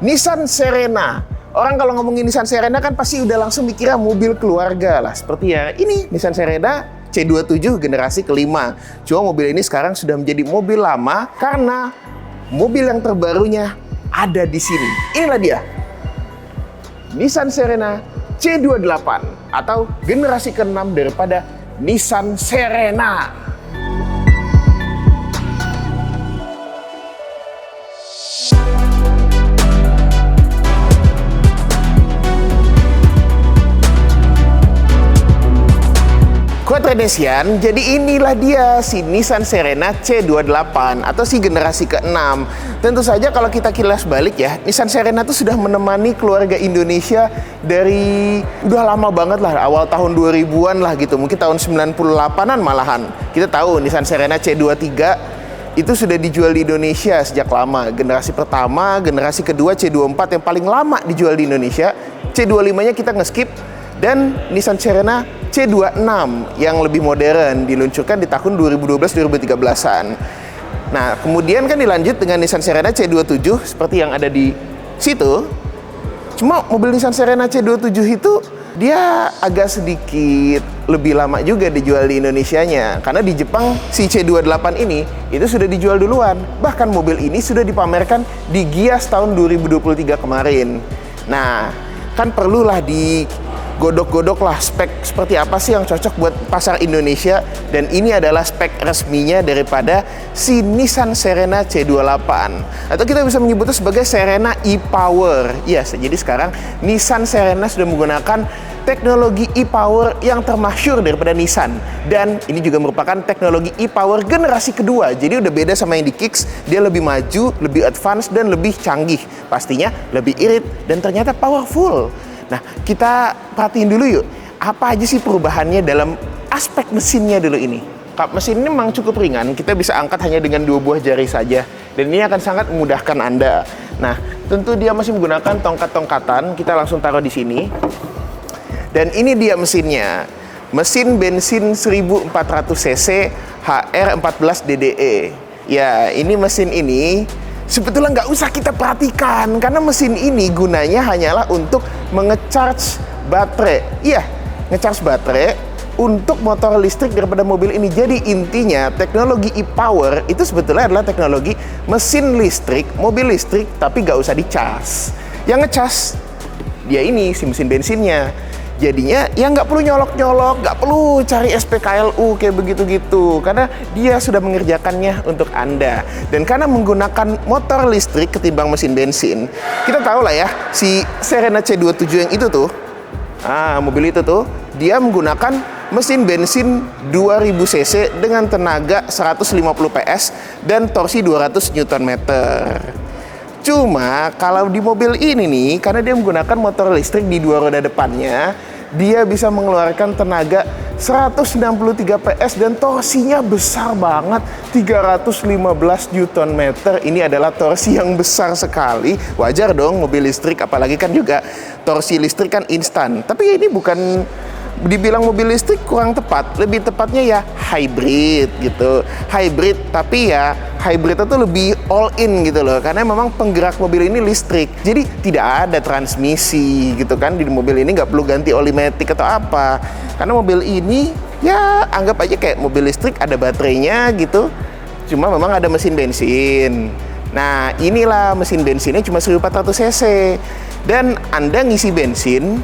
Nissan Serena. Orang kalau ngomongin Nissan Serena kan pasti udah langsung mikirnya mobil keluarga lah. Seperti ya ini Nissan Serena C27 generasi kelima. Cuma mobil ini sekarang sudah menjadi mobil lama karena mobil yang terbarunya ada di sini. Inilah dia. Nissan Serena C28 atau generasi ke-6 daripada Nissan Serena. Kuatredesian, jadi inilah dia si Nissan Serena C28 atau si generasi ke-6. Tentu saja kalau kita kilas balik ya, Nissan Serena itu sudah menemani keluarga Indonesia dari udah lama banget lah, awal tahun 2000-an lah gitu, mungkin tahun 98-an malahan. Kita tahu Nissan Serena C23 itu sudah dijual di Indonesia sejak lama. Generasi pertama, generasi kedua C24 yang paling lama dijual di Indonesia. C25-nya kita nge-skip. Dan Nissan Serena C26 yang lebih modern diluncurkan di tahun 2012-2013an. Nah, kemudian kan dilanjut dengan Nissan Serena C27 seperti yang ada di situ. Cuma mobil Nissan Serena C27 itu dia agak sedikit lebih lama juga dijual di Indonesianya. Karena di Jepang si C28 ini itu sudah dijual duluan. Bahkan mobil ini sudah dipamerkan di Gias tahun 2023 kemarin. Nah, kan perlulah godok-godok lah spek seperti apa sih yang cocok buat pasar Indonesia, dan ini adalah spek resminya daripada si Nissan Serena C28 atau kita bisa menyebutnya sebagai Serena e-Power. Yes, jadi sekarang Nissan Serena sudah menggunakan teknologi e-Power yang termasyhur daripada Nissan, dan ini juga merupakan teknologi e-Power generasi kedua. Jadi udah beda sama yang di Kicks, dia lebih maju, lebih advance dan lebih canggih, pastinya lebih irit dan ternyata powerful. Nah, kita perhatiin dulu yuk, apa aja sih perubahannya dalam aspek mesinnya dulu ini. Kap mesin ini memang cukup ringan, kita bisa angkat hanya dengan 2 buah jari saja, dan ini akan sangat memudahkan Anda. Nah, tentu dia masih menggunakan tongkat-tongkatan, kita langsung taruh di sini. Dan ini dia mesinnya, mesin bensin 1400 cc HR14 DDE. Ya, ini mesin ini sebetulnya nggak usah kita perhatikan karena mesin ini gunanya hanyalah untuk menge-charge baterai. Iya, nge-charge baterai untuk motor listrik daripada mobil ini. Jadi intinya teknologi e-Power itu sebetulnya adalah teknologi mesin listrik, mobil listrik, tapi nggak usah di-charge. Yang nge-charge dia ini si mesin bensinnya. Jadinya ya nggak perlu nyolok-nyolok, nggak perlu cari SPKLU kayak begitu-gitu, karena dia sudah mengerjakannya untuk Anda. Dan karena menggunakan motor listrik ketimbang mesin bensin, kita tahu lah ya, si Serena C27 yang itu tuh, mobil itu tuh, dia menggunakan mesin bensin 2000 cc dengan tenaga 150 PS dan torsi 200 Nm. Cuma kalau di mobil ini nih, karena dia menggunakan motor listrik di 2 roda depannya, dia bisa mengeluarkan tenaga 163 PS dan torsinya besar banget, 315 Nm. Ini adalah torsi yang besar sekali. Wajar dong mobil listrik, apalagi kan juga torsi listrik kan instan. Tapi ini bukan dibilang mobil listrik, kurang tepat. Lebih tepatnya ya hybrid gitu. Hybrid, tapi ya hybrid itu lebih all in gitu loh. Karena memang penggerak mobil ini listrik. Jadi tidak ada transmisi gitu kan. Di mobil ini nggak perlu ganti oli matic atau apa. Karena mobil ini ya anggap aja kayak mobil listrik, ada baterainya gitu. Cuma memang ada mesin bensin. Nah, inilah mesin bensinnya cuma 1400 cc. Dan Anda ngisi bensin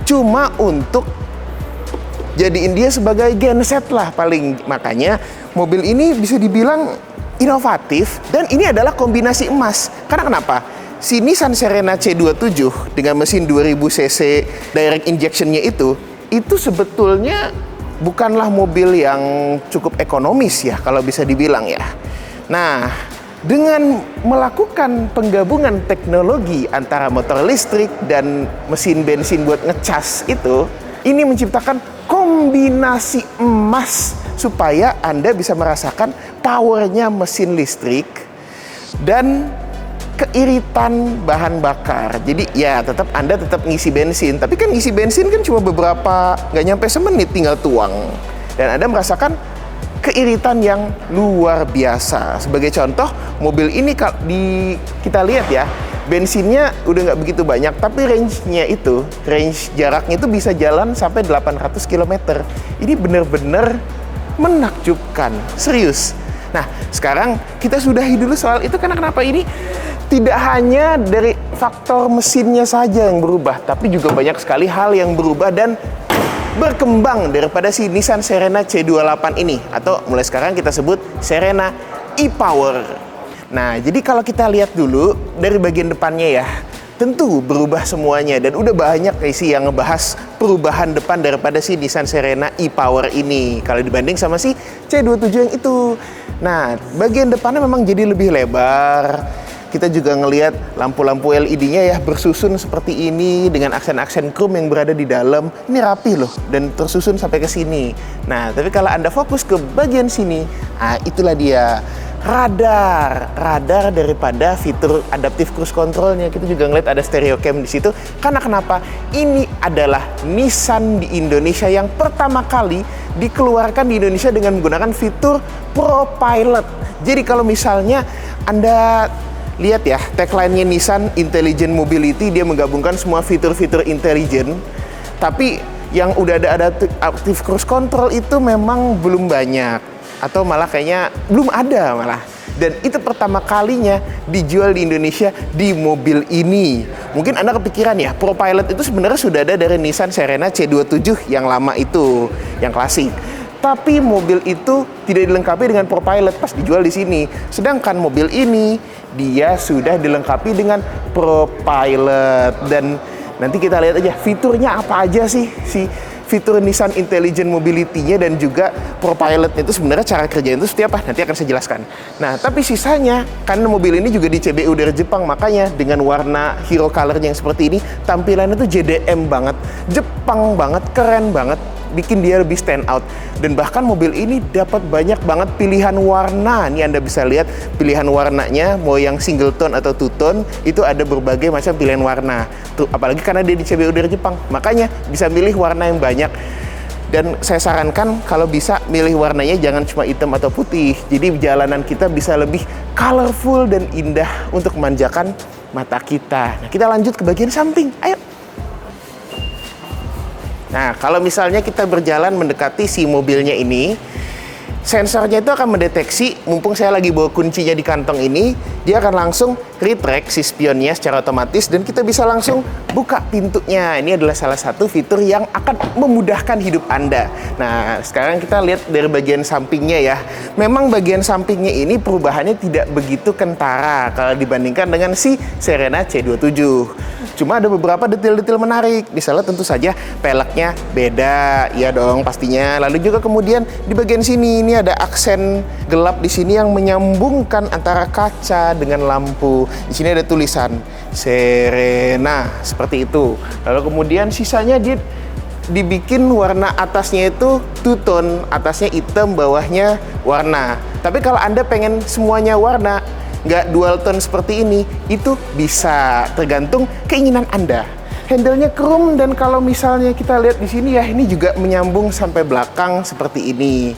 cuma untuk jadiin dia sebagai genset lah paling. Makanya mobil ini bisa dibilang inovatif, dan ini adalah kombinasi emas. Karena kenapa? Si Nissan Serena C27 dengan mesin 2000 cc direct injection-nya itu sebetulnya bukanlah mobil yang cukup ekonomis ya kalau bisa dibilang ya. Nah, dengan melakukan penggabungan teknologi antara motor listrik dan mesin bensin buat ngecas itu, ini menciptakan kombinasi emas supaya Anda bisa merasakan powernya mesin listrik dan keiritan bahan bakar. Jadi ya Anda tetap ngisi bensin, tapi kan ngisi bensin kan cuma beberapa, nggak nyampe semenit tinggal tuang, dan Anda merasakan keiritan yang luar biasa. Sebagai contoh, mobil ini kita lihat ya, bensinnya udah nggak begitu banyak, tapi range jaraknya itu bisa jalan sampai 800 km. Ini bener-bener menakjubkan, serius. Nah, sekarang kita sudahi dulu soal itu, karena kenapa ini tidak hanya dari faktor mesinnya saja yang berubah, tapi juga banyak sekali hal yang berubah dan berkembang daripada si Nissan Serena C28 ini, atau mulai sekarang kita sebut Serena e-Power. Nah, jadi kalau kita lihat dulu dari bagian depannya ya, tentu berubah semuanya, dan udah banyak sih yang ngebahas perubahan depan daripada si Nissan Serena e-Power ini kalau dibanding sama si C27 yang itu. Nah, bagian depannya memang jadi lebih lebar. Kita juga ngelihat lampu-lampu LED-nya ya bersusun seperti ini dengan aksen-aksen chrome yang berada di dalam. Ini rapi loh dan tersusun sampai ke sini. Nah, tapi kalau Anda fokus ke bagian sini, itulah dia. Radar daripada fitur adaptive cruise control-nya. Kita juga ngeliat ada stereo cam di situ. Karena kenapa? Ini adalah Nissan di Indonesia yang pertama kali dikeluarkan di Indonesia dengan menggunakan fitur ProPilot. Jadi kalau misalnya Anda lihat ya, tagline-nya Nissan Intelligent Mobility, dia menggabungkan semua fitur-fitur intelligent. Tapi yang udah ada adaptive cruise control itu memang belum banyak. Atau malah kayaknya belum ada malah. Dan itu pertama kalinya dijual di Indonesia di mobil ini. Mungkin Anda kepikiran ya, ProPilot itu sebenarnya sudah ada dari Nissan Serena C27 yang lama itu, yang klasik. Tapi mobil itu tidak dilengkapi dengan ProPilot pas dijual di sini. Sedangkan mobil ini dia sudah dilengkapi dengan ProPilot. Dan nanti kita lihat aja fiturnya apa aja sih si fitur Nissan Intelligent Mobility-nya dan juga ProPilot itu sebenarnya cara kerjanya itu seperti apa, nanti akan saya jelaskan. Nah, tapi sisanya, karena mobil ini juga di CBU dari Jepang, makanya dengan warna hero color-nya yang seperti ini, tampilannya tuh JDM banget, Jepang banget, keren banget, bikin dia lebih stand out. Dan bahkan mobil ini dapat banyak banget pilihan warna. Nih Anda bisa lihat pilihan warnanya, mau yang single tone atau two tone, itu ada berbagai macam pilihan warna. Tuh, apalagi karena dia di CBU dari Jepang, makanya bisa milih warna yang banyak. Dan saya sarankan kalau bisa milih warnanya jangan cuma hitam atau putih. Jadi jalanan kita bisa lebih colorful dan indah untuk memanjakan mata kita. Nah, kita lanjut ke bagian samping. Ayo. Nah, kalau misalnya kita berjalan mendekati si mobilnya ini, sensornya itu akan mendeteksi, mumpung saya lagi bawa kuncinya di kantong ini, dia akan langsung retract si spionnya secara otomatis dan kita bisa langsung buka pintunya. Ini adalah salah satu fitur yang akan memudahkan hidup Anda. Nah, sekarang kita lihat dari bagian sampingnya ya. Memang bagian sampingnya ini perubahannya tidak begitu kentara kalau dibandingkan dengan si Serena C27. Cuma ada beberapa detail-detail menarik. Misalnya tentu saja peleknya beda, ya dong pastinya. Lalu juga kemudian di bagian sini ini ada aksen gelap di sini yang menyambungkan antara kaca dengan lampu. Di sini ada tulisan Serena seperti itu. Lalu kemudian sisanya dia dibikin warna atasnya itu two tone, atasnya hitam, bawahnya warna. Tapi kalau Anda pengen semuanya warna, nggak dual tone seperti ini, itu bisa tergantung keinginan Anda. Handle-nya chrome dan kalau misalnya kita lihat di sini ya, ini juga menyambung sampai belakang seperti ini.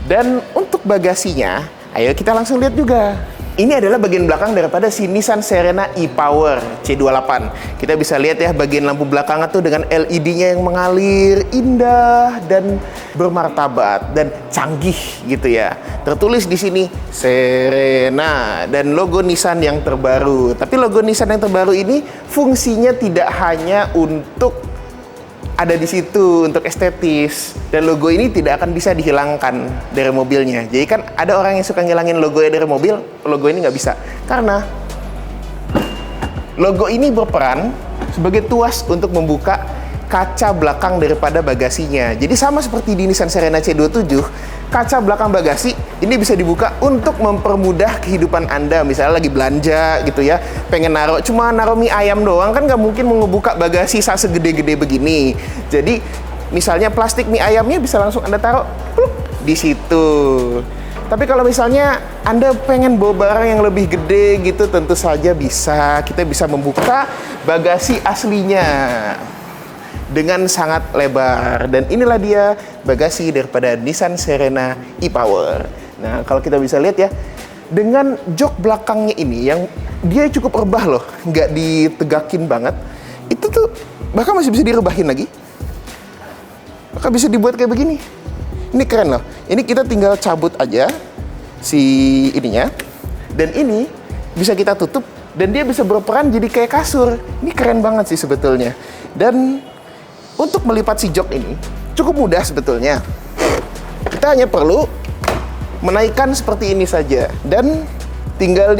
Dan untuk bagasinya, ayo kita langsung lihat juga. Ini adalah bagian belakang daripada si Nissan Serena e-Power C28. Kita bisa lihat ya bagian lampu belakangnya tuh dengan LED-nya yang mengalir, indah dan bermartabat dan canggih gitu ya. Tertulis di sini Serena dan logo Nissan yang terbaru. Tapi logo Nissan yang terbaru ini fungsinya tidak hanya untuk ada di situ untuk estetis, dan logo ini tidak akan bisa dihilangkan dari mobilnya. Jadi kan ada orang yang suka ngilangin logonya dari mobil, logo ini nggak bisa karena logo ini berperan sebagai tuas untuk membuka kaca belakang daripada bagasinya. Jadi sama seperti di Nissan Serena C27, kaca belakang bagasi ini bisa dibuka untuk mempermudah kehidupan Anda. Misalnya lagi belanja gitu ya, pengen cuma naruh mie ayam doang, kan nggak mungkin mau ngebuka bagasi segede-gede begini. Jadi misalnya plastik mie ayamnya bisa langsung Anda taruh di situ. Tapi kalau misalnya Anda pengen bawa barang yang lebih gede gitu, tentu saja bisa. Kita bisa membuka bagasi aslinya dengan sangat lebar. Dan inilah dia bagasi daripada Nissan Serena e-Power. Nah, kalau kita bisa lihat ya, dengan jok belakangnya ini yang dia cukup rebah loh, nggak ditegakin banget. Itu tuh bahkan masih bisa direbahin lagi. Bahkan bisa dibuat kayak begini. Ini keren loh. Ini kita tinggal cabut aja si ininya. Dan ini bisa kita tutup dan dia bisa berperan jadi kayak kasur. Ini keren banget sih sebetulnya. Dan untuk melipat si jok ini cukup mudah sebetulnya. Kita hanya perlu menaikkan seperti ini saja dan tinggal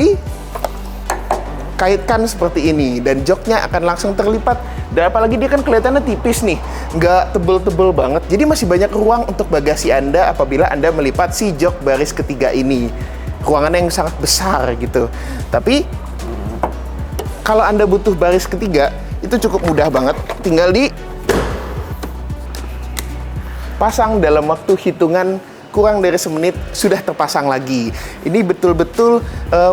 dikaitkan seperti ini dan joknya akan langsung terlipat. Dan apalagi dia kan kelihatannya tipis nih, nggak tebel-tebel banget. Jadi masih banyak ruang untuk bagasi Anda apabila Anda melipat si jok baris ketiga ini. Ruangannya yang sangat besar gitu. Tapi kalau Anda butuh baris ketiga, itu cukup mudah banget. Tinggal dipasang dalam waktu hitungan kurang dari semenit sudah terpasang lagi. Ini betul-betul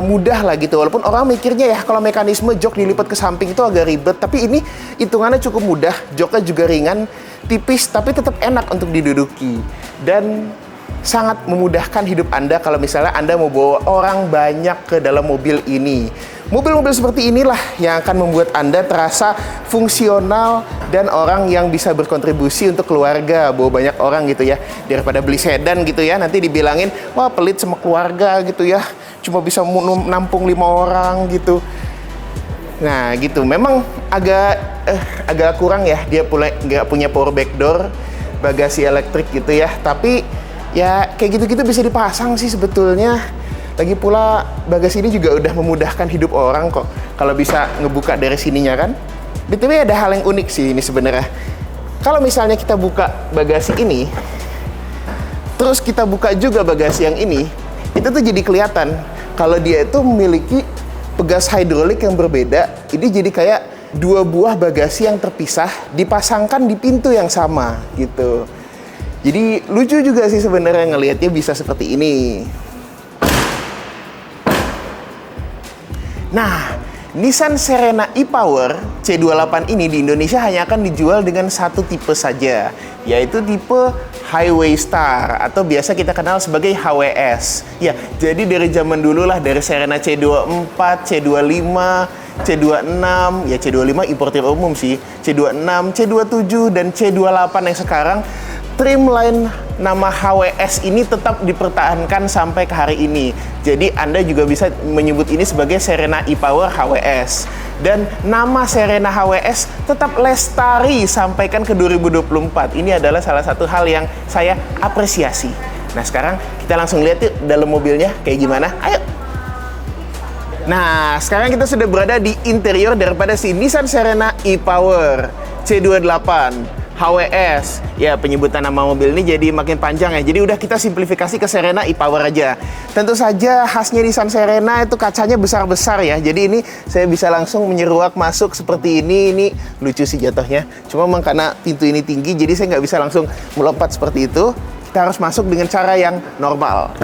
mudah lah gitu. Walaupun orang mikirnya ya kalau mekanisme jok dilipat ke samping itu agak ribet, tapi ini hitungannya cukup mudah. Joknya juga ringan, tipis, tapi tetap enak untuk diduduki. Dan sangat memudahkan hidup Anda kalau misalnya Anda mau bawa orang banyak ke dalam mobil ini. Mobil-mobil seperti inilah yang akan membuat Anda terasa fungsional dan orang yang bisa berkontribusi untuk keluarga, bawa banyak orang gitu ya. Daripada beli sedan gitu ya, nanti dibilangin, wah pelit sama keluarga gitu ya, cuma bisa nampung 5 orang gitu. Nah gitu, memang agak kurang ya, dia nggak punya power back door, bagasi elektrik gitu ya. Tapi ya kayak gitu-gitu bisa dipasang sih sebetulnya. Lagi pula bagasi ini juga udah memudahkan hidup orang kok. Kalau bisa ngebuka dari sininya kan. BTW ada hal yang unik sih ini sebenarnya. Kalau misalnya kita buka bagasi ini, terus kita buka juga bagasi yang ini, itu tuh jadi kelihatan kalau dia itu memiliki pegas hidrolik yang berbeda. Ini jadi kayak 2 buah bagasi yang terpisah dipasangkan di pintu yang sama gitu. Jadi lucu juga sih sebenarnya ngelihatnya bisa seperti ini. Nah, Nissan Serena e-Power C28 ini di Indonesia hanya akan dijual dengan satu tipe saja, yaitu tipe Highway Star atau biasa kita kenal sebagai HWS. Ya, jadi dari zaman dulu lah, dari Serena C24, C25, C26, ya C25 importir umum sih, C26, C27, dan C28 yang sekarang trimline nama HWS ini tetap dipertahankan sampai ke hari ini. Jadi Anda juga bisa menyebut ini sebagai Serena e-Power HWS. Dan nama Serena HWS tetap lestari sampaikan ke 2024. Ini adalah salah satu hal yang saya apresiasi. Nah sekarang kita langsung lihat yuk dalam mobilnya kayak gimana. Ayo. Nah sekarang kita sudah berada di interior daripada si Nissan Serena e-Power C28 HWS. Ya, penyebutan nama mobil ini jadi makin panjang ya. Jadi udah kita simplifikasi ke Serena e-Power aja. Tentu saja khasnya Nissan Serena itu kacanya besar-besar ya. Jadi ini saya bisa langsung menyeruak masuk seperti ini. Ini lucu sih jatuhnya. Cuma memang karena pintu ini tinggi, jadi saya nggak bisa langsung melompat seperti itu. Kita harus masuk dengan cara yang normal,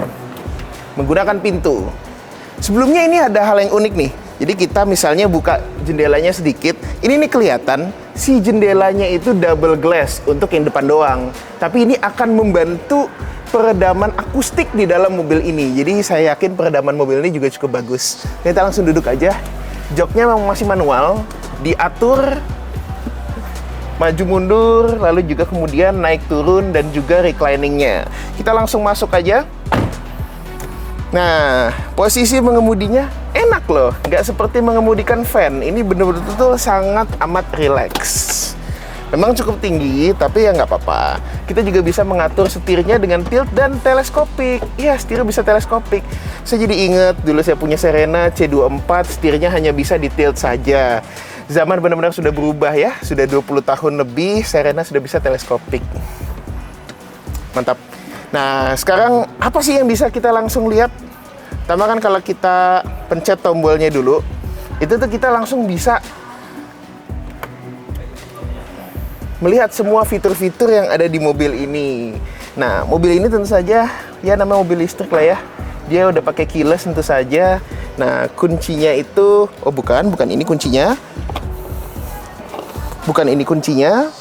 menggunakan pintu. Sebelumnya ini ada hal yang unik nih. Jadi kita misalnya buka jendelanya sedikit, ini nih kelihatan si jendelanya itu double glass untuk yang depan doang. Tapi ini akan membantu peredaman akustik di dalam mobil ini. Jadi saya yakin peredaman mobil ini juga cukup bagus. Kita langsung duduk aja. Joknya memang masih manual, diatur maju mundur, lalu juga kemudian naik turun dan juga recliningnya. Kita langsung masuk aja. Nah, posisi mengemudinya enak loh, nggak seperti mengemudikan van. Ini bener-bener sangat amat rileks. Memang cukup tinggi, tapi ya nggak apa-apa. Kita juga bisa mengatur setirnya dengan tilt dan teleskopik. Ya, setir bisa teleskopik. Saya jadi inget, dulu saya punya Serena C24, setirnya hanya bisa di tilt saja. Zaman benar-benar sudah berubah ya, sudah 20 tahun lebih, Serena sudah bisa teleskopik. Mantap. Nah, sekarang apa sih yang bisa kita langsung lihat? Pertama kan kalau kita pencet tombolnya dulu, itu tuh kita langsung bisa melihat semua fitur-fitur yang ada di mobil ini. Nah, mobil ini tentu saja ya namanya mobil listrik lah ya. Dia udah pakai keyless tentu saja. Nah, kuncinya itu, oh bukan ini kuncinya. Bukan ini kuncinya.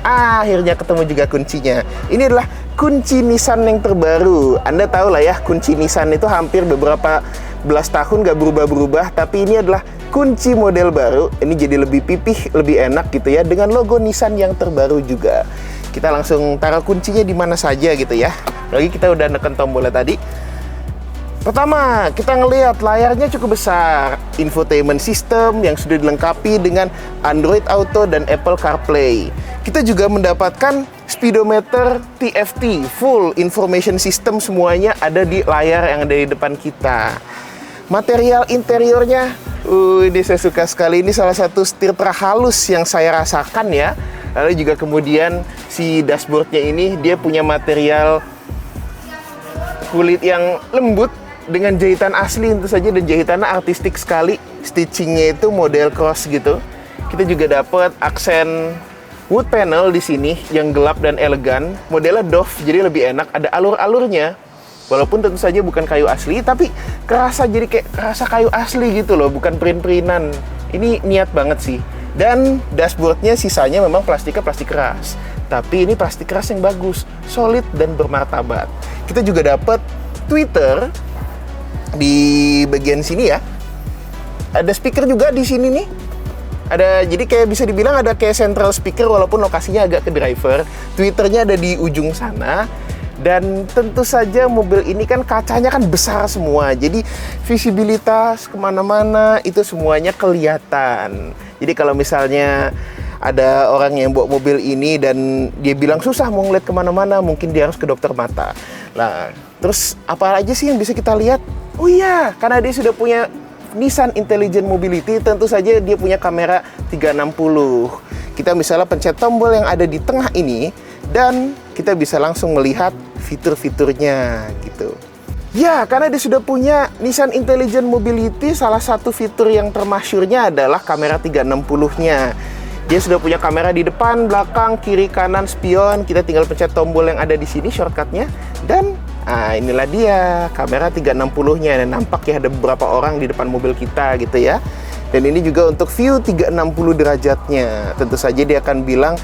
Akhirnya ketemu juga kuncinya. Ini adalah kunci Nissan yang terbaru. Anda tahu lah ya, kunci Nissan itu hampir beberapa belas tahun nggak berubah-berubah, tapi ini adalah kunci model baru. Ini jadi lebih pipih, lebih enak gitu ya, dengan logo Nissan yang terbaru juga. Kita langsung taruh kuncinya di mana saja gitu ya. Lagi kita udah neken tombolnya tadi. Pertama, kita ngelihat layarnya cukup besar, infotainment system yang sudah dilengkapi dengan Android Auto dan Apple CarPlay. Kita juga mendapatkan speedometer TFT, full information system, semuanya ada di layar yang ada di depan kita. Material interiornya, ini saya suka sekali, ini salah satu setir terhalus yang saya rasakan ya. Lalu juga kemudian si dashboardnya ini, dia punya material kulit yang lembut, dengan jahitan asli tentu saja, dan jahitannya artistik sekali. Stitchingnya itu model cross gitu. Kita juga dapat aksen wood panel di sini yang gelap dan elegan. Modelnya doff, jadi lebih enak. Ada alur-alurnya. Walaupun tentu saja bukan kayu asli, tapi kerasa jadi kayak kerasa kayu asli gitu loh, bukan print-printan. Ini niat banget sih. Dan dashboardnya sisanya memang plastiknya plastik keras. Tapi ini plastik keras yang bagus, solid dan bermartabat. Kita juga dapat tweeter di bagian sini ya. Ada speaker juga di sini nih. Jadi kayak bisa dibilang ada kayak central speaker walaupun lokasinya agak ke driver. Tweeternya ada di ujung sana. Dan tentu saja mobil ini kan kacanya kan besar semua. Jadi visibilitas kemana-mana itu semuanya kelihatan. Jadi kalau misalnya ada orang yang bawa mobil ini dan dia bilang susah mau ngeliat kemana-mana, mungkin dia harus ke dokter mata. Nah, terus apa aja sih yang bisa kita lihat? Oh iya, karena dia sudah punya Nissan Intelligent Mobility, tentu saja dia punya kamera 360. Kita misalnya pencet tombol yang ada di tengah ini, dan kita bisa langsung melihat fitur-fiturnya gitu. Ya, karena dia sudah punya Nissan Intelligent Mobility, salah satu fitur yang termasyurnya adalah kamera 360-nya. Dia sudah punya kamera di depan, belakang, kiri, kanan, spion. Kita tinggal pencet tombol yang ada di sini, shortcutnya. Dan inilah dia, kamera 360-nya. Dan nampak ya ada beberapa orang di depan mobil kita gitu ya. Dan ini juga untuk view 360 derajatnya. Tentu saja dia akan bilang,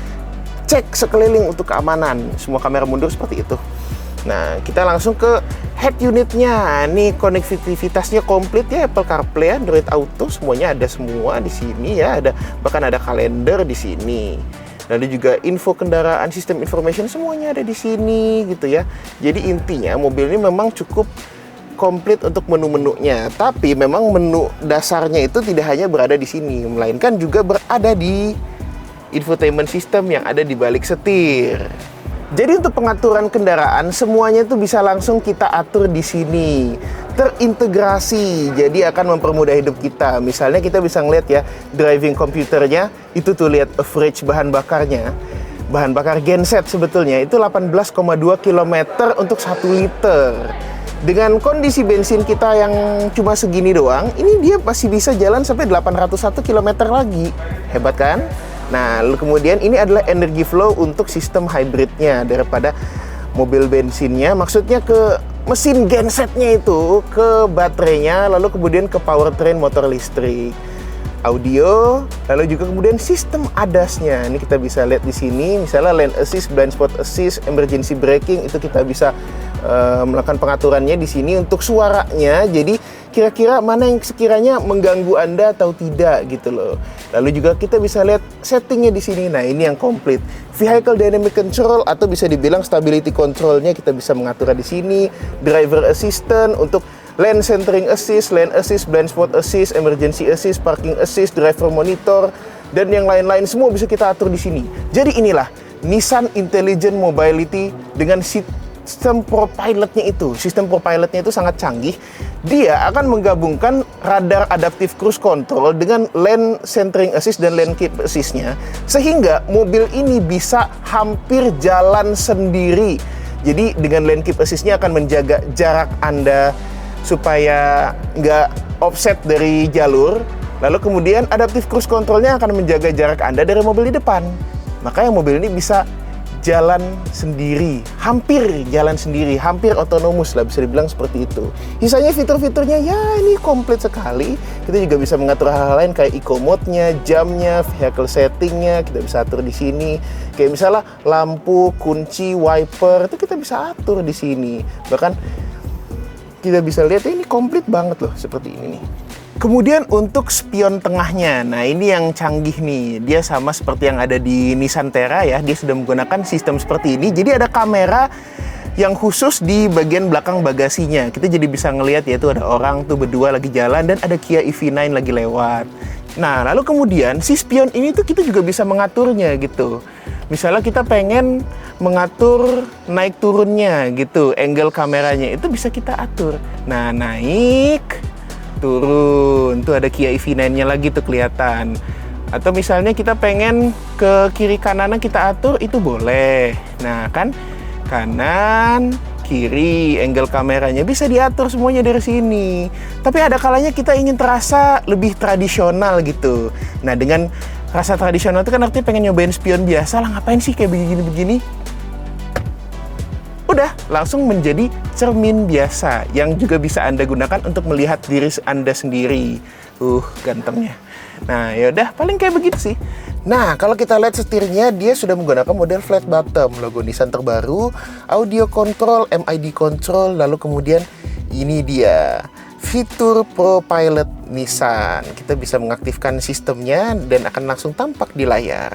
cek sekeliling untuk keamanan. Semua kamera mundur seperti itu. Nah, kita langsung ke head unitnya. Ini konektivitasnya komplit ya, Apple CarPlay, Android Auto, semuanya ada semua di sini ya. Bahkan ada kalender di sini. Lalu juga info kendaraan, sistem information, semuanya ada di sini gitu ya. Jadi intinya mobil ini memang cukup komplit untuk menu-menunya. Tapi memang menu dasarnya itu tidak hanya berada di sini, melainkan juga berada di infotainment system yang ada di balik setir. Jadi untuk pengaturan kendaraan semuanya itu bisa langsung kita atur di sini. Terintegrasi, jadi akan mempermudah hidup kita. Misalnya kita bisa ngeliat ya, driving computernya, itu tuh lihat average bahan bakarnya. Bahan bakar genset sebetulnya itu 18,2 km untuk 1 liter. Dengan kondisi bensin kita yang cuma segini doang, ini dia masih bisa jalan sampai 801 km lagi. Hebat kan? Nah, lalu kemudian ini adalah energy flow untuk sistem hybridnya daripada mobil bensinnya. Maksudnya ke mesin gensetnya itu, ke baterainya, lalu kemudian ke powertrain motor listrik. Audio, lalu juga kemudian sistem ADAS-nya. Ini kita bisa lihat di sini, misalnya lane assist, blind spot assist, emergency braking, itu kita bisa melakukan pengaturannya di sini untuk suaranya. Jadi kira-kira mana yang sekiranya mengganggu Anda atau tidak gitu loh. Lalu juga kita bisa lihat settingnya di sini. Nah, ini yang komplit. Vehicle Dynamic Control atau bisa dibilang Stability Control-nya kita bisa mengatur di sini. Driver Assistant untuk Lane Centering Assist, Lane Assist, Blind Spot Assist, Emergency Assist, Parking Assist, Driver Monitor, dan yang lain-lain semua bisa kita atur di sini. Jadi inilah Nissan Intelligent Mobility dengan sistem ProPilot-nya itu. Sistem ProPilot-nya itu sangat canggih. Dia akan menggabungkan radar adaptive cruise control dengan lane centering assist dan lane keep assist-nya, sehingga mobil ini bisa hampir jalan sendiri. Jadi dengan lane keep assist-nya akan menjaga jarak Anda supaya nggak offset dari jalur. Lalu kemudian adaptive cruise control-nya akan menjaga jarak Anda dari mobil di depan. Makanya mobil ini bisa jalan sendiri, hampir jalan sendiri, hampir otonomus lah bisa dibilang seperti itu. Sisanya fitur-fiturnya ya ini komplit sekali. Kita juga bisa mengatur hal-hal lain kayak eco mode-nya, jamnya, vehicle setting-nya, kita bisa atur di sini. Kayak misalnya lampu, kunci, wiper itu kita bisa atur di sini. Bahkan kita bisa lihat ini komplit banget loh seperti ini nih. Kemudian untuk spion tengahnya, nah ini yang canggih nih. Dia sama seperti yang ada di Nissan Terra ya. Dia sudah menggunakan sistem seperti ini. Jadi ada kamera yang khusus di bagian belakang bagasinya. Kita jadi bisa ngelihat ya, itu ada orang tuh berdua lagi jalan dan ada Kia EV9 lagi lewat. Nah, lalu kemudian si spion ini tuh kita juga bisa mengaturnya gitu. Misalnya kita pengen mengatur naik turunnya gitu, angle kameranya itu bisa kita atur. Nah, naik, turun, tuh ada Kia EV9-nya lagi tuh kelihatan. Atau misalnya kita pengen ke kiri kanannya kita atur, itu boleh. Nah kan, kanan, kiri, angle kameranya bisa diatur semuanya dari sini. Tapi ada kalanya kita ingin terasa lebih tradisional gitu. Nah dengan rasa tradisional itu kan artinya pengen nyobain spion biasa lah, ngapain sih kayak begini-begini. Udah, langsung menjadi cermin biasa yang juga bisa Anda gunakan untuk melihat diri Anda sendiri. Gantengnya. Nah, yaudah, paling kayak begitu sih. Nah, kalau kita lihat setirnya, dia sudah menggunakan model flat bottom, logo Nissan terbaru, audio control, MID control, lalu kemudian ini dia fitur Pro Pilot Nissan. Kita bisa mengaktifkan sistemnya dan akan langsung tampak di layar.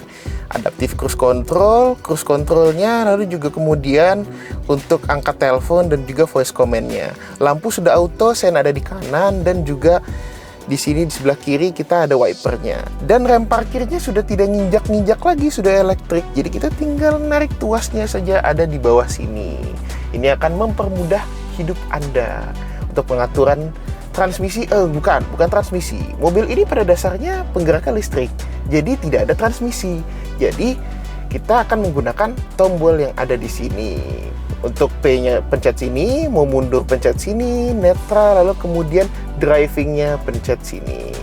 Adaptive Cruise Control-nya, lalu juga kemudian untuk angkat telepon dan juga voice command-nya. Lampu sudah auto, sen ada di kanan dan juga di sini di sebelah kiri kita ada wipernya. Dan rem parkirnya sudah tidak nginjak-nginjak lagi, sudah elektrik. Jadi kita tinggal narik tuasnya saja ada di bawah sini. Ini akan mempermudah hidup Anda. Untuk pengaturan transmisi, bukan transmisi. Mobil ini pada dasarnya penggeraknya listrik, jadi tidak ada transmisi. Jadi kita akan menggunakan tombol yang ada di sini. Untuk P-nya pencet sini, mau mundur pencet sini, netral, lalu kemudian driving-nya pencet sini.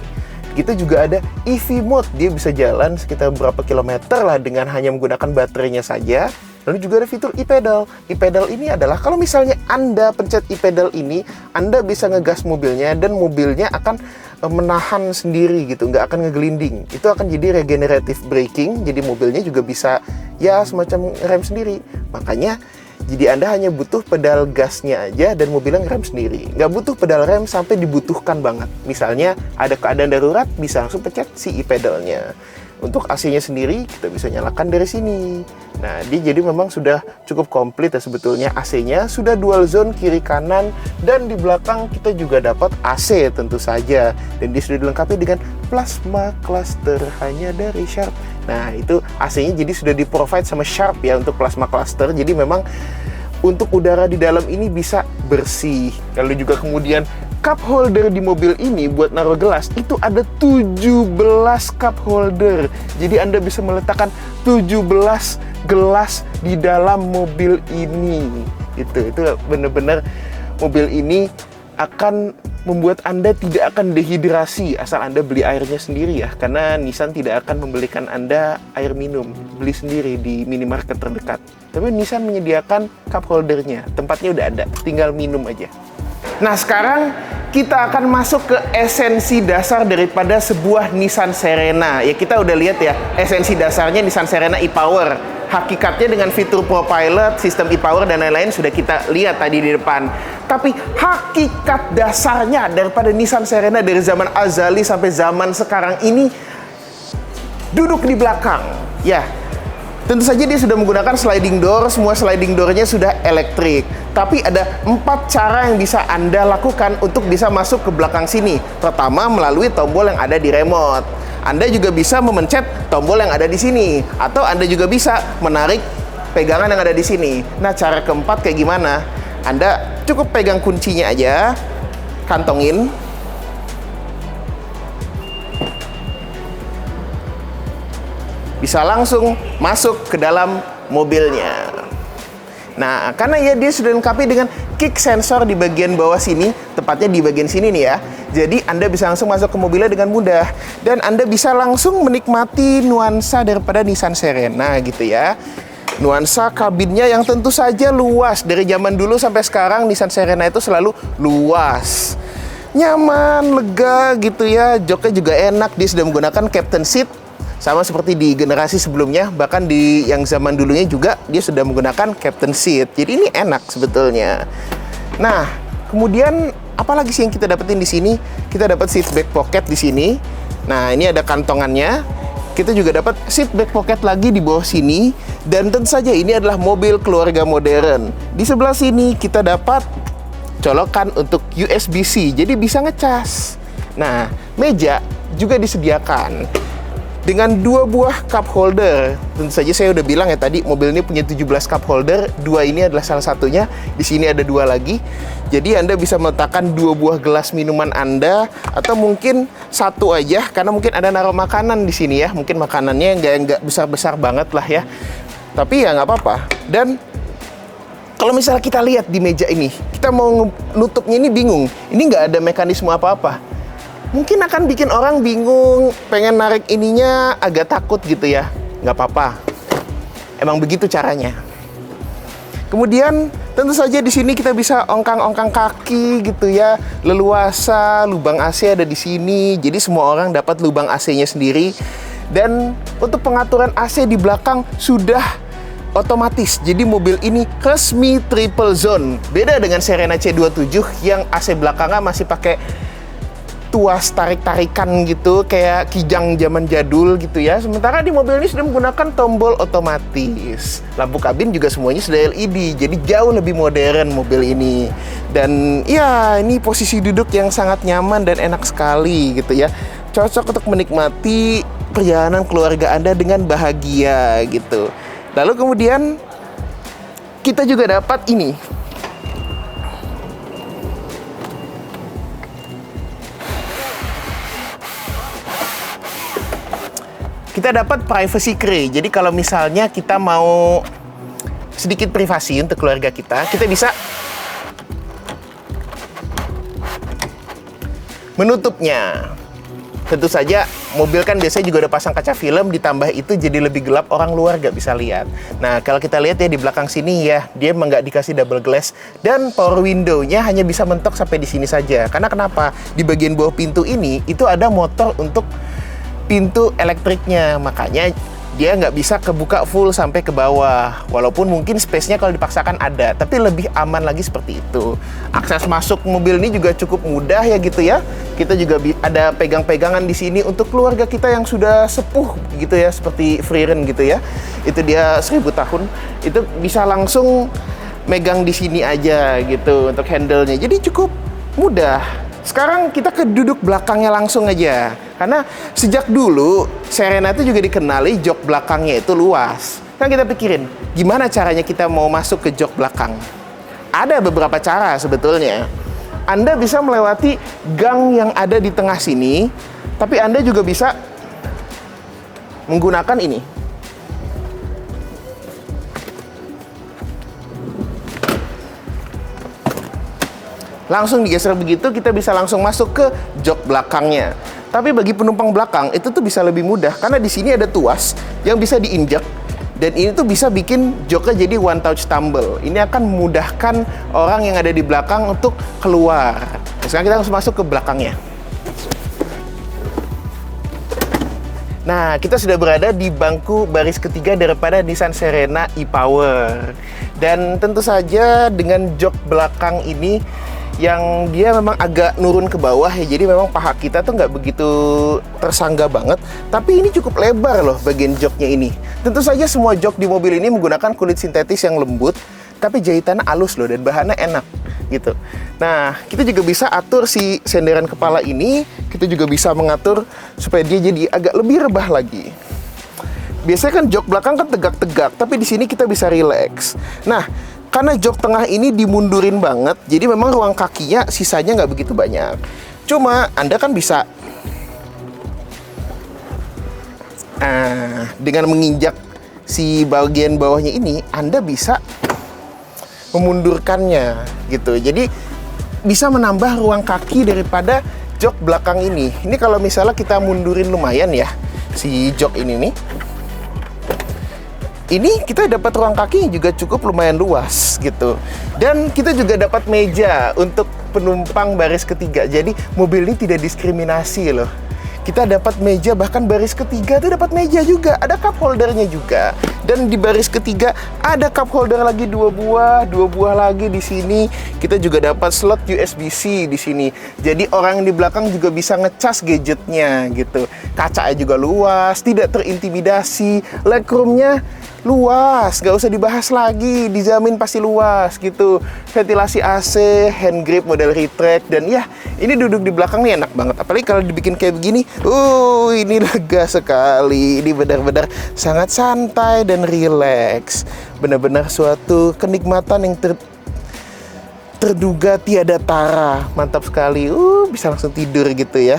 Kita juga ada EV mode, dia bisa jalan sekitar berapa kilometer lah dengan hanya menggunakan baterainya saja. Lalu juga ada fitur e-pedal. E-pedal ini adalah kalau misalnya Anda pencet e-pedal ini, Anda bisa ngegas mobilnya dan mobilnya akan menahan sendiri gitu, nggak akan ngegelinding. Itu akan jadi regenerative braking, jadi mobilnya juga bisa ya semacam rem sendiri. Makanya jadi Anda hanya butuh pedal gasnya aja dan mobilnya ngerem sendiri. Nggak butuh pedal rem sampai dibutuhkan banget. Misalnya ada keadaan darurat, bisa langsung pencet si e-pedalnya. Untuk AC-nya sendiri kita bisa nyalakan dari sini. Nah, dia jadi memang sudah cukup komplit ya sebetulnya. AC-nya sudah dual zone kiri kanan dan di belakang kita juga dapat AC tentu saja. Dan dia sudah dilengkapi dengan plasma cluster hanya dari Sharp. Nah, itu AC-nya jadi sudah di-provide sama Sharp ya untuk plasma cluster. Jadi memang untuk udara di dalam ini bisa bersih. Lalu juga kemudian cup holder di mobil ini buat naruh gelas itu ada 17 cup holder. Jadi Anda bisa meletakkan 17 gelas di dalam mobil ini. Itu benar-benar mobil ini akan membuat Anda tidak akan dehidrasi asal Anda beli airnya sendiri ya. Karena Nissan tidak akan membelikan Anda air minum. Beli sendiri di minimarket terdekat. Tapi Nissan menyediakan cup holdernya. Tempatnya udah ada, tinggal minum aja. Nah, sekarang kita akan masuk ke esensi dasar daripada sebuah Nissan Serena. Ya, kita udah lihat ya, esensi dasarnya Nissan Serena e-Power. Hakikatnya dengan fitur Pro Pilot, sistem e-Power dan lain-lain sudah kita lihat tadi di depan. Tapi hakikat dasarnya daripada Nissan Serena dari zaman azali sampai zaman sekarang ini duduk di belakang. Ya, tentu saja dia sudah menggunakan sliding door, semua sliding door-nya sudah elektrik. Tapi ada 4 cara yang bisa Anda lakukan untuk bisa masuk ke belakang sini. Pertama, melalui tombol yang ada di remote. Anda juga bisa memencet tombol yang ada di sini. Atau Anda juga bisa menarik pegangan yang ada di sini. Nah, cara keempat kayak gimana? Anda cukup pegang kuncinya aja, kantongin. Bisa langsung masuk ke dalam mobilnya. Nah, karena ya dia sudah dilengkapi dengan kick sensor di bagian bawah sini, tepatnya di bagian sini nih ya. Jadi Anda bisa langsung masuk ke mobilnya dengan mudah. Dan Anda bisa langsung menikmati nuansa daripada Nissan Serena gitu ya. Nuansa kabinnya yang tentu saja luas. Dari zaman dulu sampai sekarang Nissan Serena itu selalu luas, nyaman, lega gitu ya. Joknya juga enak. Dia sudah menggunakan captain seat sama seperti di generasi sebelumnya. Bahkan di yang zaman dulunya juga dia sudah menggunakan captain seat. Jadi ini enak sebetulnya. Nah, kemudian apalagi sih yang kita dapetin di sini? Kita dapat seat back pocket di sini. Nah, ini ada kantongannya. Kita juga dapat seat back pocket lagi di bawah sini. Dan tentu saja ini adalah mobil keluarga modern. Di sebelah sini kita dapat colokan untuk USB-C, jadi bisa ngecas. Nah, meja juga disediakan dengan 2 buah cup holder. Tentu saja saya udah bilang ya tadi, mobil ini punya 17 cup holder. 2 ini adalah salah satunya. Di sini ada 2 lagi. Jadi Anda bisa meletakkan 2 buah gelas minuman Anda, atau mungkin 1 aja, karena mungkin ada naruh makanan di sini ya. Mungkin makanannya nggak besar-besar banget lah ya. Tapi ya nggak apa-apa. Dan kalau misalnya kita lihat di meja ini, kita mau nutupnya ini bingung. Ini nggak ada mekanisme apa-apa. Mungkin akan bikin orang bingung, pengen narik ininya agak takut gitu ya. Nggak apa-apa. Emang begitu caranya. Kemudian tentu saja di sini kita bisa ongkang-ongkang kaki gitu ya. Leluasa, lubang AC ada di sini. Jadi semua orang dapat lubang AC-nya sendiri. Dan untuk pengaturan AC di belakang sudah otomatis. Jadi mobil ini resmi triple zone. Beda dengan Serena C27 yang AC belakangnya masih pakai tuas tarik-tarikan gitu, kayak kijang zaman jadul gitu ya. Sementara di mobil ini sudah menggunakan tombol otomatis. Lampu kabin juga semuanya sudah LED, jadi jauh lebih modern mobil ini. Dan ya, ini posisi duduk yang sangat nyaman dan enak sekali gitu ya. Cocok untuk menikmati perjalanan keluarga Anda dengan bahagia gitu. Lalu kemudian kita juga dapat ini. Kita dapat privacy tray. Jadi kalau misalnya kita mau sedikit privasi untuk keluarga kita bisa menutupnya. Tentu saja mobil kan biasanya juga udah pasang kaca film, ditambah itu jadi lebih gelap, orang luar nggak bisa lihat. Nah, kalau kita lihat ya di belakang sini ya, dia emang nggak dikasih double glass, dan power window-nya hanya bisa mentok sampai di sini saja. Karena kenapa? Di bagian bawah pintu ini itu ada motor untuk pintu elektriknya, makanya dia nggak bisa kebuka full sampai ke bawah. Walaupun mungkin space-nya kalau dipaksakan ada, tapi lebih aman lagi seperti itu. Akses masuk mobil ini juga cukup mudah ya gitu ya. Kita juga ada pegang-pegangan di sini untuk keluarga kita yang sudah sepuh gitu ya, seperti Freeren gitu ya. Itu dia 1000 tahun, itu bisa langsung megang di sini aja gitu untuk handle-nya. Jadi cukup mudah. Sekarang kita ke duduk belakangnya langsung aja. Karena sejak dulu Serena itu juga dikenali jok belakangnya itu luas. Kan kita pikirin, gimana caranya kita mau masuk ke jok belakang? Ada beberapa cara sebetulnya. Anda bisa melewati gang yang ada di tengah sini, tapi Anda juga bisa menggunakan ini. Langsung digeser begitu, kita bisa langsung masuk ke jok belakangnya. Tapi bagi penumpang belakang itu tuh bisa lebih mudah karena di sini ada tuas yang bisa diinjak, dan ini tuh bisa bikin joknya jadi one touch tumble. Ini akan memudahkan orang yang ada di belakang untuk keluar. Sekarang kita langsung masuk ke belakangnya. Nah, kita sudah berada di bangku baris ketiga daripada Nissan Serena e-Power. Dan tentu saja dengan jok belakang ini yang dia memang agak nurun ke bawah ya, jadi memang paha kita tuh nggak begitu tersangga banget, tapi ini cukup lebar loh bagian joknya ini. Tentu saja semua jok di mobil ini menggunakan kulit sintetis yang lembut, tapi jahitannya halus loh dan bahannya enak gitu. Nah, kita juga bisa atur si senderan kepala ini, kita juga bisa mengatur supaya dia jadi agak lebih rebah lagi. Biasanya kan jok belakang kan tegak-tegak, tapi di sini kita bisa relax. Nah, karena jok tengah ini dimundurin banget, jadi memang ruang kakinya sisanya nggak begitu banyak. Cuma Anda kan bisa dengan menginjak si bagian bawahnya ini, Anda bisa memundurkannya gitu. Jadi bisa menambah ruang kaki daripada jok belakang ini. Ini kalau misalnya kita mundurin lumayan ya si jok ini nih. ini kita dapat ruang kaki juga cukup lumayan luas gitu. Dan kita juga dapat meja untuk penumpang baris ketiga. Jadi mobil ini tidak diskriminasi loh. Kita dapat meja, bahkan baris ketiga tuh dapat meja juga, ada cup holdernya juga. Dan di baris ketiga ada cup holder lagi dua buah lagi di sini. Kita juga dapat slot USB-C di sini. Jadi orang yang di belakang juga bisa ngecas gadgetnya gitu. Kacanya juga luas, tidak terintimidasi. Legroomnya luas, gak usah dibahas lagi, dijamin pasti luas gitu. Ventilasi AC, hand grip model retract, dan ya ini duduk di belakang nih enak banget. Apalagi kalau dibikin kayak begini, ini lega sekali. Ini benar-benar sangat santai dan rileks. Benar-benar suatu kenikmatan yang terduga tiada tara. Mantap sekali. Bisa langsung tidur gitu ya.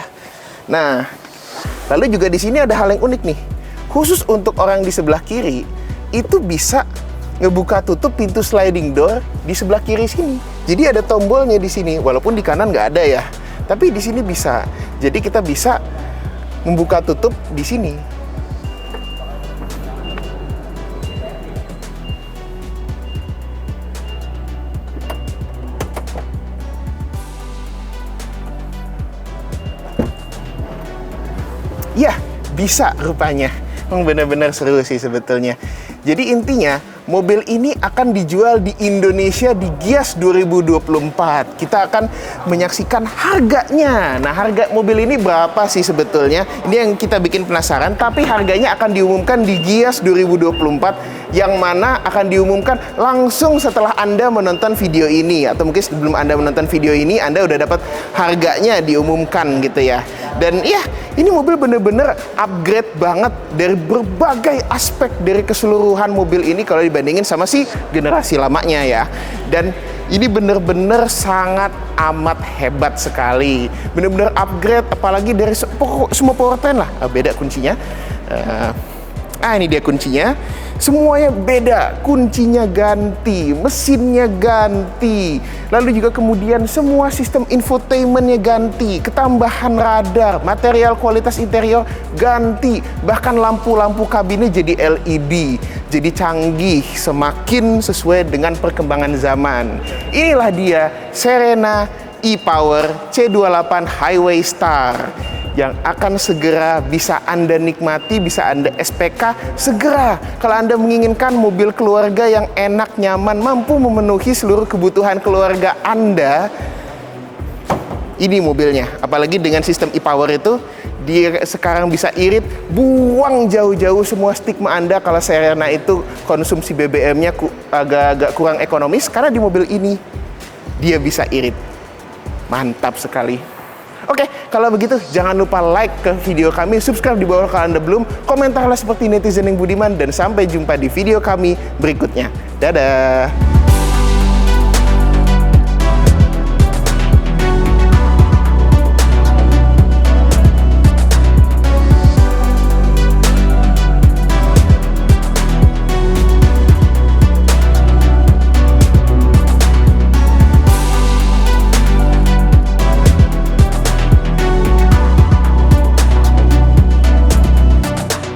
Nah, lalu juga di sini ada hal yang unik nih. Khusus untuk orang di sebelah kiri, itu bisa ngebuka tutup pintu sliding door di sebelah kiri sini. Jadi ada tombolnya di sini, walaupun di kanan nggak ada ya. Tapi di sini bisa. Jadi kita bisa membuka tutup di sini. Ya, bisa rupanya. Benar-benar seru sih sebetulnya. Jadi intinya, mobil ini akan dijual di Indonesia di Gias 2024. Kita akan menyaksikan harganya. Nah, harga mobil ini berapa sih sebetulnya? Ini yang kita bikin penasaran, tapi harganya akan diumumkan di Gias 2024, yang mana akan diumumkan langsung setelah Anda menonton video ini. Atau mungkin sebelum Anda menonton video ini, Anda udah dapat harganya diumumkan gitu ya. Dan ya, ini mobil bener-bener upgrade banget dari berbagai aspek dari keseluruhan mobil ini kalau dibandingin sama si generasi lamanya ya. Dan ini bener-bener sangat amat hebat sekali. Bener-bener upgrade, apalagi dari semua powertrain lah. Beda kuncinya. Ini dia kuncinya. Semuanya beda, kuncinya ganti, mesinnya ganti, lalu juga kemudian semua sistem infotainmentnya ganti, ketambahan radar, material kualitas interior ganti, bahkan lampu-lampu kabinnya jadi LED, jadi canggih, semakin sesuai dengan perkembangan zaman. Inilah dia Serena e-Power C28 Highway Star yang akan segera bisa Anda nikmati, bisa Anda SPK segera. Kalau Anda menginginkan mobil keluarga yang enak, nyaman, mampu memenuhi seluruh kebutuhan keluarga Anda, ini mobilnya. Apalagi dengan sistem e-Power itu, dia sekarang bisa irit, buang jauh-jauh semua stigma Anda kalau Serena itu konsumsi BBM-nya agak-agak kurang ekonomis, karena di mobil ini dia bisa irit. Mantap sekali. Oke, kalau begitu jangan lupa like ke video kami, subscribe di bawah kalau Anda belum, komentarlah seperti netizen yang budiman, dan sampai jumpa di video kami berikutnya. Dadah!